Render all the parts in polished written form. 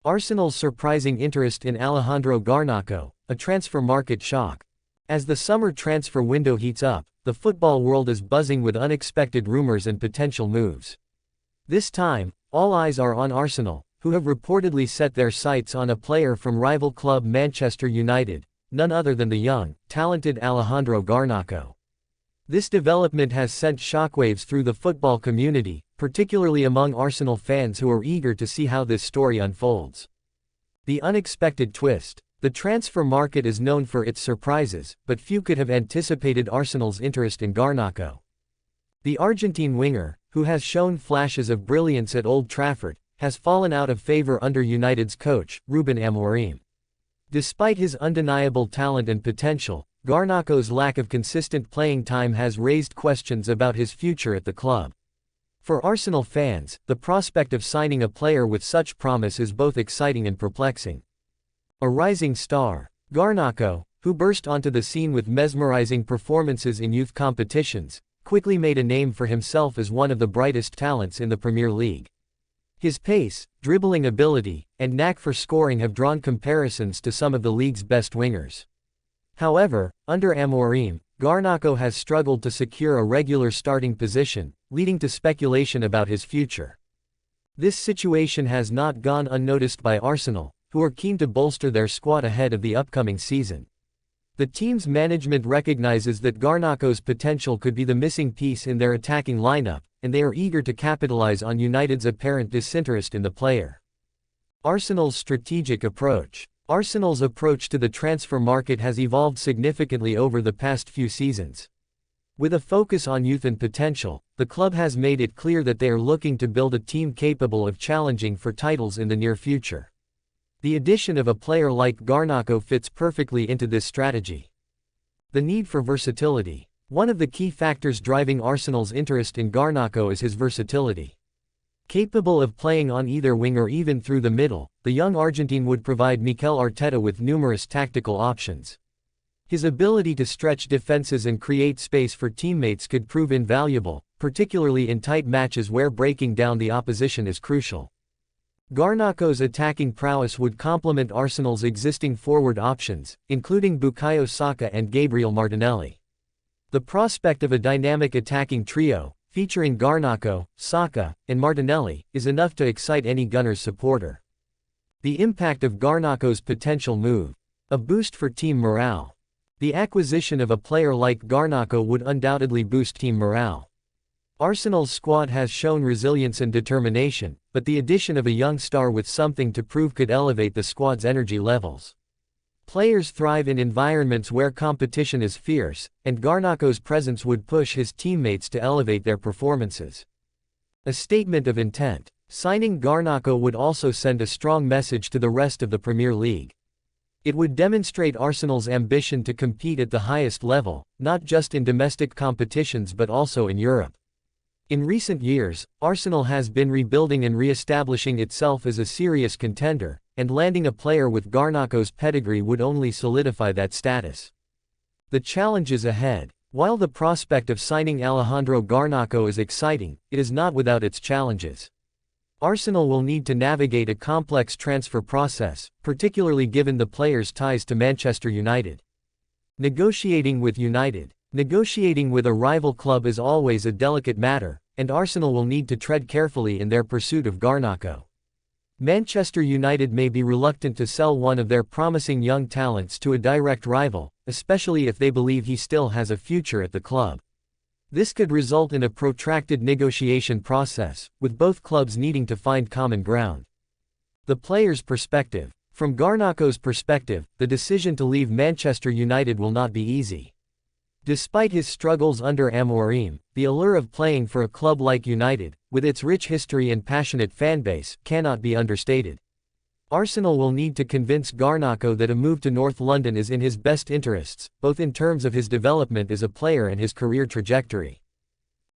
Arsenal's surprising interest in Alejandro Garnacho, a transfer market shock. As the summer transfer window heats up, the football world is buzzing with unexpected rumors and potential moves. This time, all eyes are on Arsenal, who have reportedly set their sights on a player from rival club Manchester United, none other than the young, talented Alejandro Garnacho. This development has sent shockwaves through the football community, particularly among Arsenal fans who are eager to see how this story unfolds. The unexpected twist. The transfer market is known for its surprises, but few could have anticipated Arsenal's interest in Garnacho. The Argentine winger, who has shown flashes of brilliance at Old Trafford, has fallen out of favor under United's coach, Ruben Amorim. Despite his undeniable talent and potential, Garnacho's lack of consistent playing time has raised questions about his future at the club. For Arsenal fans, the prospect of signing a player with such promise is both exciting and perplexing. A rising star, Garnacho, who burst onto the scene with mesmerizing performances in youth competitions, quickly made a name for himself as one of the brightest talents in the Premier League. His pace, dribbling ability, and knack for scoring have drawn comparisons to some of the league's best wingers. However, under Amorim, Garnacho has struggled to secure a regular starting position, leading to speculation about his future. This situation has not gone unnoticed by Arsenal, who are keen to bolster their squad ahead of the upcoming season. The team's management recognizes that Garnacho's potential could be the missing piece in their attacking lineup, and they are eager to capitalize on United's apparent disinterest in the player. Arsenal's strategic approach. Arsenal's approach to the transfer market has evolved significantly over the past few seasons. With a focus on youth and potential, the club has made it clear that they are looking to build a team capable of challenging for titles in the near future. The addition of a player like Garnacho fits perfectly into this strategy. The need for versatility. One of the key factors driving Arsenal's interest in Garnacho is his versatility. Capable of playing on either wing or even through the middle, the young Argentine would provide Mikel Arteta with numerous tactical options. His ability to stretch defenses and create space for teammates could prove invaluable, particularly in tight matches where breaking down the opposition is crucial. Garnacho's attacking prowess would complement Arsenal's existing forward options, including Bukayo Saka and Gabriel Martinelli. The prospect of a dynamic attacking trio, featuring Garnacho, Saka, and Martinelli, is enough to excite any Gunners supporter. The impact of Garnacho's potential move. A boost for team morale. The acquisition of a player like Garnacho would undoubtedly boost team morale. Arsenal's squad has shown resilience and determination, but the addition of a young star with something to prove could elevate the squad's energy levels. Players thrive in environments where competition is fierce, and Garnacho's presence would push his teammates to elevate their performances. A statement of intent. Signing Garnacho would also send a strong message to the rest of the Premier League. It would demonstrate Arsenal's ambition to compete at the highest level, not just in domestic competitions but also in Europe. In recent years, Arsenal has been rebuilding and re-establishing itself as a serious contender, and landing a player with Garnacho's pedigree would only solidify that status. The challenges ahead. While the prospect of signing Alejandro Garnacho is exciting, it is not without its challenges. Arsenal will need to navigate a complex transfer process, particularly given the player's ties to Manchester United. Negotiating with United. Negotiating with a rival club is always a delicate matter, and Arsenal will need to tread carefully in their pursuit of Garnacho. Manchester United may be reluctant to sell one of their promising young talents to a direct rival, especially if they believe he still has a future at the club. This could result in a protracted negotiation process, with both clubs needing to find common ground. The player's perspective. From Garnacho's perspective, the decision to leave Manchester United will not be easy. Despite his struggles under Amorim, the allure of playing for a club like United, with its rich history and passionate fanbase, cannot be understated. Arsenal will need to convince Garnacho that a move to North London is in his best interests, both in terms of his development as a player and his career trajectory.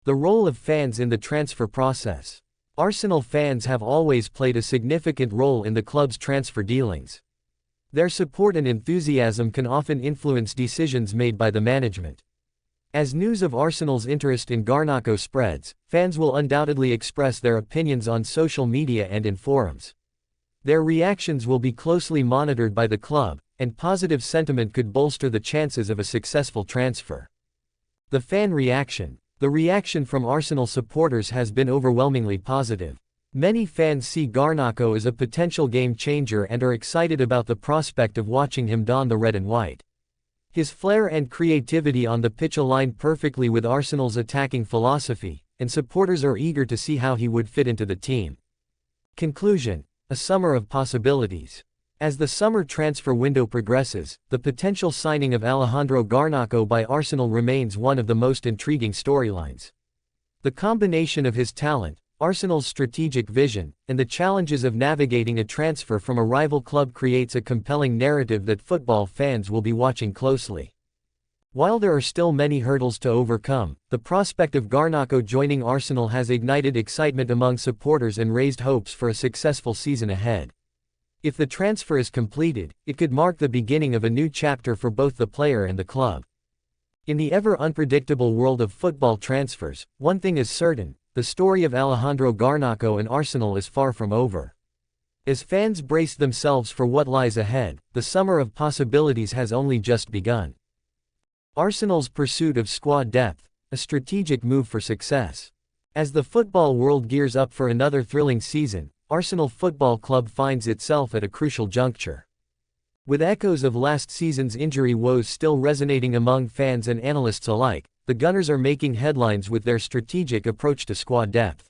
The role of fans in the transfer process. Arsenal fans have always played a significant role in the club's transfer dealings. Their support and enthusiasm can often influence decisions made by the management. As news of Arsenal's interest in Garnacho spreads, fans will undoubtedly express their opinions on social media and in forums. Their reactions will be closely monitored by the club, and positive sentiment could bolster the chances of a successful transfer. The fan reaction. The reaction from Arsenal supporters has been overwhelmingly positive. Many fans see Garnacho as a potential game changer and are excited about the prospect of watching him don the red and white. His flair and creativity on the pitch align perfectly with Arsenal's attacking philosophy, and supporters are eager to see how he would fit into the team. Conclusion: a summer of possibilities. As the summer transfer window progresses, the potential signing of Alejandro Garnacho by Arsenal remains one of the most intriguing storylines. The combination of his talent, Arsenal's strategic vision, and the challenges of navigating a transfer from a rival club creates a compelling narrative that football fans will be watching closely. While there are still many hurdles to overcome, the prospect of Garnacho joining Arsenal has ignited excitement among supporters and raised hopes for a successful season ahead. If the transfer is completed, it could mark the beginning of a new chapter for both the player and the club. In the ever-unpredictable world of football transfers, one thing is certain: the story of Alejandro Garnacho and Arsenal is far from over. As fans brace themselves for what lies ahead, the summer of possibilities has only just begun. Arsenal's pursuit of squad depth, a strategic move for success. As the football world gears up for another thrilling season, Arsenal Football Club finds itself at a crucial juncture. With echoes of last season's injury woes still resonating among fans and analysts alike, the Gunners are making headlines with their strategic approach to squad depth.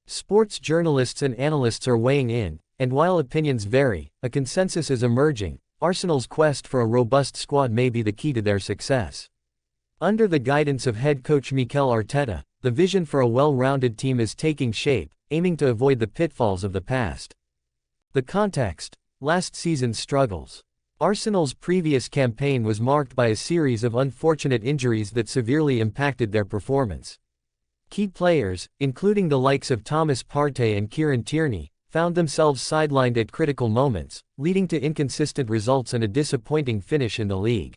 Sports journalists and analysts are weighing in, and while opinions vary, a consensus is emerging: Arsenal's quest for a robust squad may be the key to their success. Under the guidance of head coach Mikel Arteta, the vision for a well-rounded team is taking shape, aiming to avoid the pitfalls of the past. The context: last season's struggles. Arsenal's previous campaign was marked by a series of unfortunate injuries that severely impacted their performance. Key players, including the likes of Thomas Partey and Kieran Tierney, found themselves sidelined at critical moments, leading to inconsistent results and a disappointing finish in the league.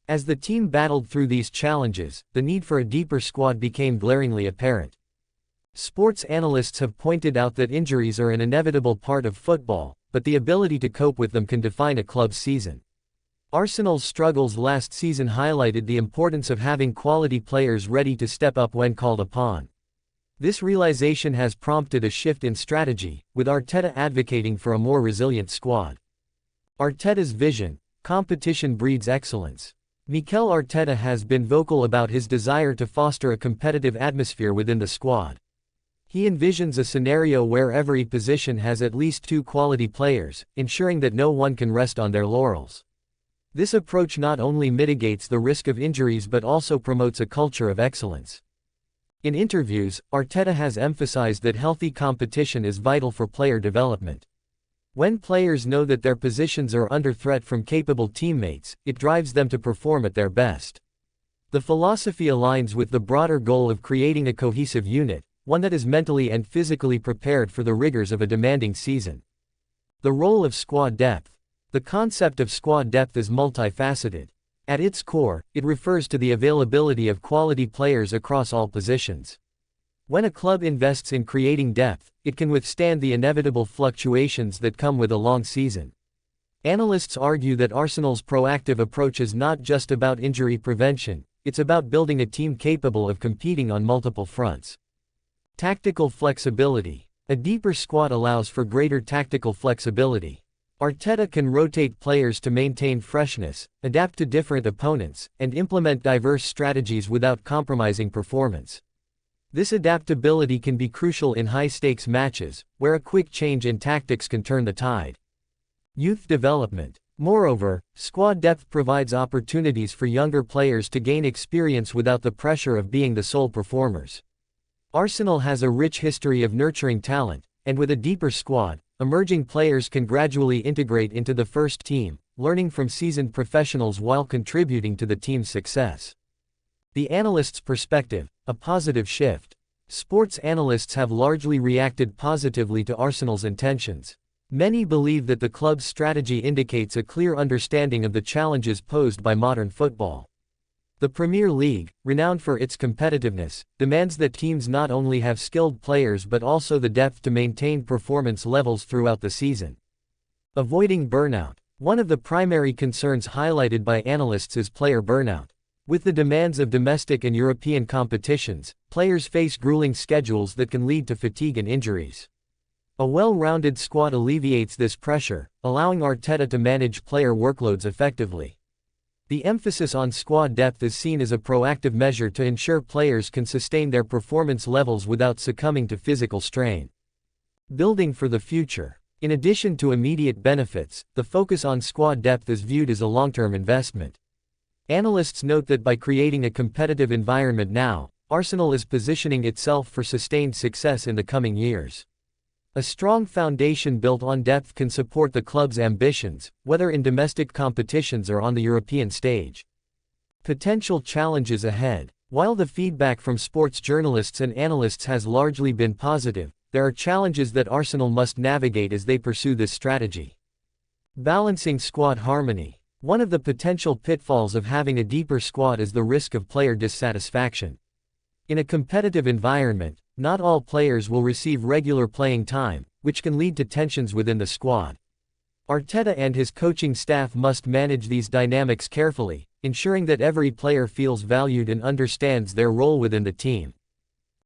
As the team battled through these challenges, the need for a deeper squad became glaringly apparent. Sports analysts have pointed out that injuries are an inevitable part of football, but the ability to cope with them can define a club's season. Arsenal's struggles last season highlighted the importance of having quality players ready to step up when called upon. This realization has prompted a shift in strategy, with Arteta advocating for a more resilient squad. Arteta's vision: competition breeds excellence. Mikel Arteta has been vocal about his desire to foster a competitive atmosphere within the squad. He envisions a scenario where every position has at least two quality players, ensuring that no one can rest on their laurels. This approach not only mitigates the risk of injuries but also promotes a culture of excellence. In interviews, Arteta has emphasized that healthy competition is vital for player development. When players know that their positions are under threat from capable teammates, it drives them to perform at their best. The philosophy aligns with the broader goal of creating a cohesive unit, one that is mentally and physically prepared for the rigors of a demanding season. The role of squad depth. The concept of squad depth is multifaceted. At its core, it refers to the availability of quality players across all positions. When a club invests in creating depth, it can withstand the inevitable fluctuations that come with a long season. Analysts argue that Arsenal's proactive approach is not just about injury prevention, it's about building a team capable of competing on multiple fronts. Tactical flexibility. A deeper squad allows for greater tactical flexibility. Arteta can rotate players to maintain freshness, adapt to different opponents, and implement diverse strategies without compromising performance. This adaptability can be crucial in high-stakes matches, where a quick change in tactics can turn the tide. Youth development. Moreover, squad depth provides opportunities for younger players to gain experience without the pressure of being the sole performers. Arsenal has a rich history of nurturing talent, and with a deeper squad, emerging players can gradually integrate into the first team, learning from seasoned professionals while contributing to the team's success. The analyst's perspective: a positive shift. Sports analysts have largely reacted positively to Arsenal's intentions. Many believe that the club's strategy indicates a clear understanding of the challenges posed by modern football. The Premier League, renowned for its competitiveness, demands that teams not only have skilled players but also the depth to maintain performance levels throughout the season. Avoiding burnout. One of the primary concerns highlighted by analysts is player burnout. With the demands of domestic and European competitions, players face grueling schedules that can lead to fatigue and injuries. A well-rounded squad alleviates this pressure, allowing Arteta to manage player workloads effectively. The emphasis on squad depth is seen as a proactive measure to ensure players can sustain their performance levels without succumbing to physical strain. Building for the future. In addition to immediate benefits, the focus on squad depth is viewed as a long-term investment. Analysts note that by creating a competitive environment now, Arsenal is positioning itself for sustained success in the coming years. A strong foundation built on depth can support the club's ambitions, whether in domestic competitions or on the European stage. Potential challenges ahead. While the feedback from sports journalists and analysts has largely been positive, there are challenges that Arsenal must navigate as they pursue this strategy. Balancing squad harmony. One of the potential pitfalls of having a deeper squad is the risk of player dissatisfaction. In a competitive environment, not all players will receive regular playing time, which can lead to tensions within the squad. Arteta and his coaching staff must manage these dynamics carefully, ensuring that every player feels valued and understands their role within the team.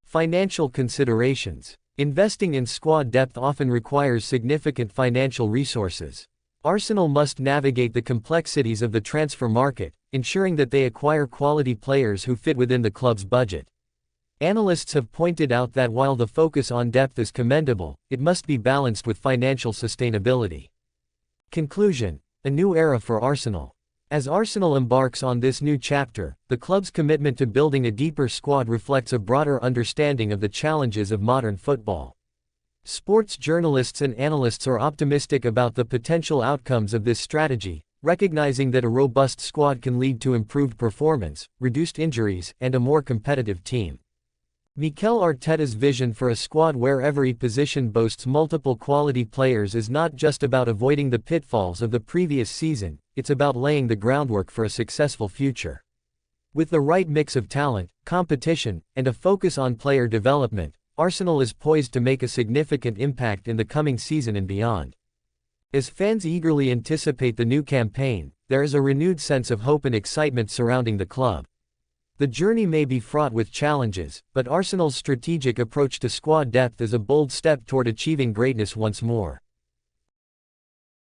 Financial considerations. Investing in squad depth often requires significant financial resources. Arsenal must navigate the complexities of the transfer market, ensuring that they acquire quality players who fit within the club's budget. Analysts have pointed out that while the focus on depth is commendable, it must be balanced with financial sustainability. Conclusion. A new era for Arsenal. As Arsenal embarks on this new chapter, the club's commitment to building a deeper squad reflects a broader understanding of the challenges of modern football. Sports journalists and analysts are optimistic about the potential outcomes of this strategy, recognizing that a robust squad can lead to improved performance, reduced injuries, and a more competitive team. Mikel Arteta's vision for a squad where every position boasts multiple quality players is not just about avoiding the pitfalls of the previous season, it's about laying the groundwork for a successful future. With the right mix of talent, competition, and a focus on player development, Arsenal is poised to make a significant impact in the coming season and beyond. As fans eagerly anticipate the new campaign, there is a renewed sense of hope and excitement surrounding the club. The journey may be fraught with challenges, but Arsenal's strategic approach to squad depth is a bold step toward achieving greatness once more.